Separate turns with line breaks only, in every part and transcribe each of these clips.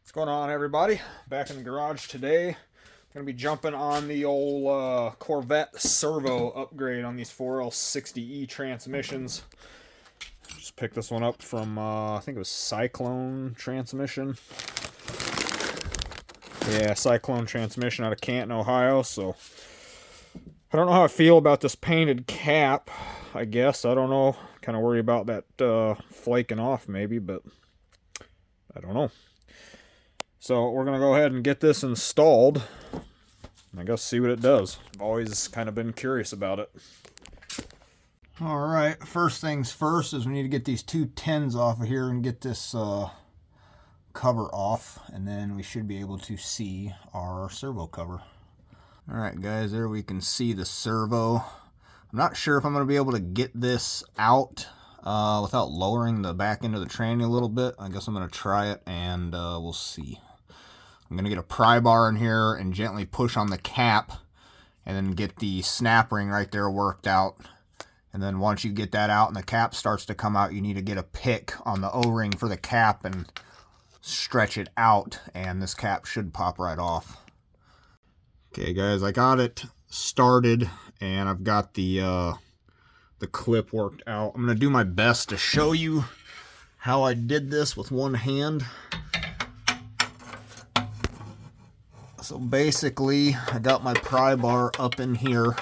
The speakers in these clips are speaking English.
What's going on, everybody? Back in the garage today. Gonna be jumping on the old Corvette servo upgrade on these 4L60E transmissions. Just picked this one up from I think it was Cyclone Transmission. Yeah, Cyclone Transmission out of Canton, Ohio. So I don't know how I feel about this painted cap. I guess I don't know. Kind of worry about that flaking off maybe, but I don't know. So we're going to go ahead and get this installed. I guess see what it does. I've always kind of been curious about it. Alright, first things first is we need to get these two tins off of here and get this cover off. And then we should be able to see our servo cover. Alright guys, there we can see the servo. I'm not sure if I'm going to be able to get this out without lowering the back end of the tranny a little bit. I guess I'm going to try it and we'll see. I'm going to get a pry bar in here and gently push on the cap and then get the snap ring right there worked out. And then once you get that out and the cap starts to come out, you need to get a pick on the O-ring for the cap and stretch it out, and this cap should pop right off. Okay guys, I got it started and I've got the clip worked out. I'm going to do my best to show you how I did this with one hand. So basically, I got my pry bar up in here,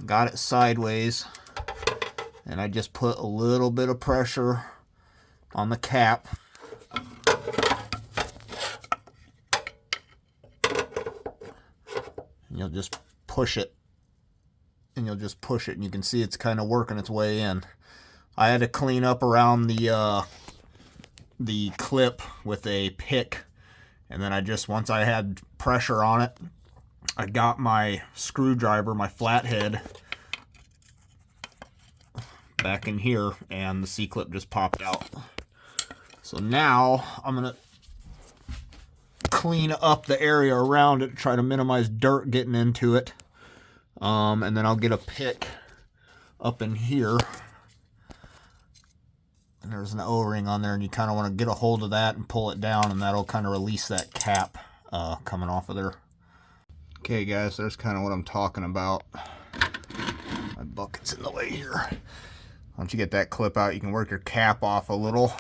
got it sideways, and I just put a little bit of pressure on the cap. And you'll just push it. And you'll just push it, and you can see it's kind of working its way in. I had to clean up around the clip with a pick. And then once I had pressure on it, I got my screwdriver, my flathead, back in here, and the C-clip just popped out. So now I'm going to clean up the area around it, try to minimize dirt getting into it. And then I'll get a pick up in here. And there's an O-ring on there, and you kind of want to get a hold of that and pull it down, and that'll kind of release that cap coming off of there. Okay guys, there's kind of what I'm talking about. My bucket's in the way here. Once you get that clip out, you can work your cap off a little.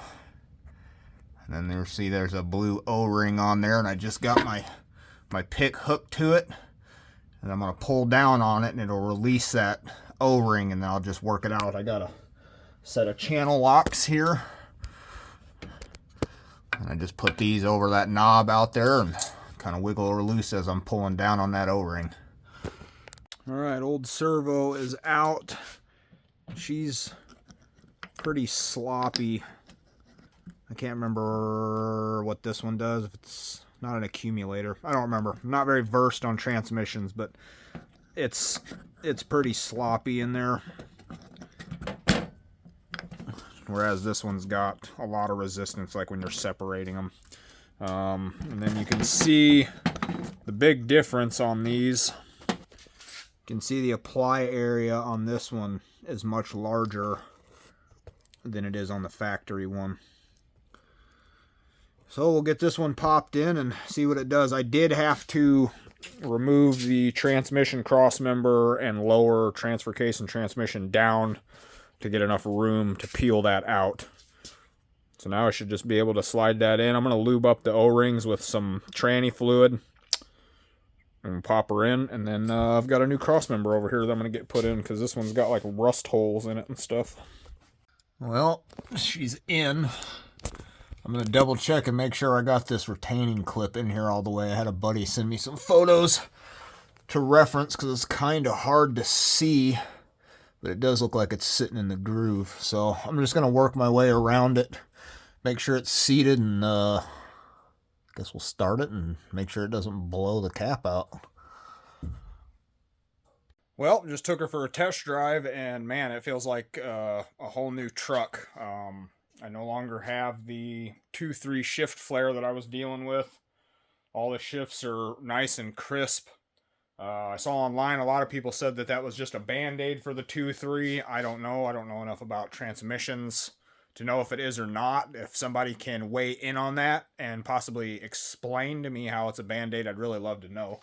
And then there's a blue O-ring on there, and I just got my pick hooked to it. And I'm going to pull down on it, and it'll release that O-ring, and then I'll just work it out. I got a set of channel locks here, and I just put these over that knob out there and kind of wiggle or loose as I'm pulling down on that O-ring. Alright, old servo is out. She's pretty sloppy. I can't remember what this one does, if it's not an accumulator. I don't remember. I'm not very versed on transmissions, but it's pretty sloppy in there. Whereas this one's got a lot of resistance, like when you're separating them. And then you can see the big difference on these. You can see the apply area on this one is much larger than it is on the factory one. So we'll get this one popped in and see what it does. I did have to remove the transmission cross member and lower transfer case and transmission down to get enough room to peel that out. So now I should just be able to slide that in. I'm going to lube up the O-rings with some tranny fluid and pop her in. And then I've got a new cross member over here that I'm going to get put in, because this one's got like rust holes in it and stuff. Well, she's in. I'm going to double check and make sure I got this retaining clip in here all the way. I had a buddy send me some photos to reference because it's kind of hard to see. But it does look like it's sitting in the groove. So I'm just going to work my way around it, make sure it's seated, and I guess we'll start it and make sure it doesn't blow the cap out. Well, just took her for a test drive, and man, it feels like a whole new truck. I no longer have the 2-3 shift flare that I was dealing with. All the shifts are nice and crisp. I saw online a lot of people said that was just a band-aid for the 2-3. I don't know. I don't know enough about transmissions to know if it is or not. If somebody can weigh in on that and possibly explain to me how it's a Band-Aid, I'd really love to know.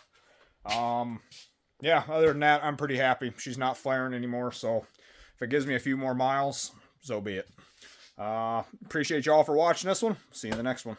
Yeah, other than that, I'm pretty happy. She's not flaring anymore, so if it gives me a few more miles, so be it. Appreciate y'all for watching this one. See you in the next one.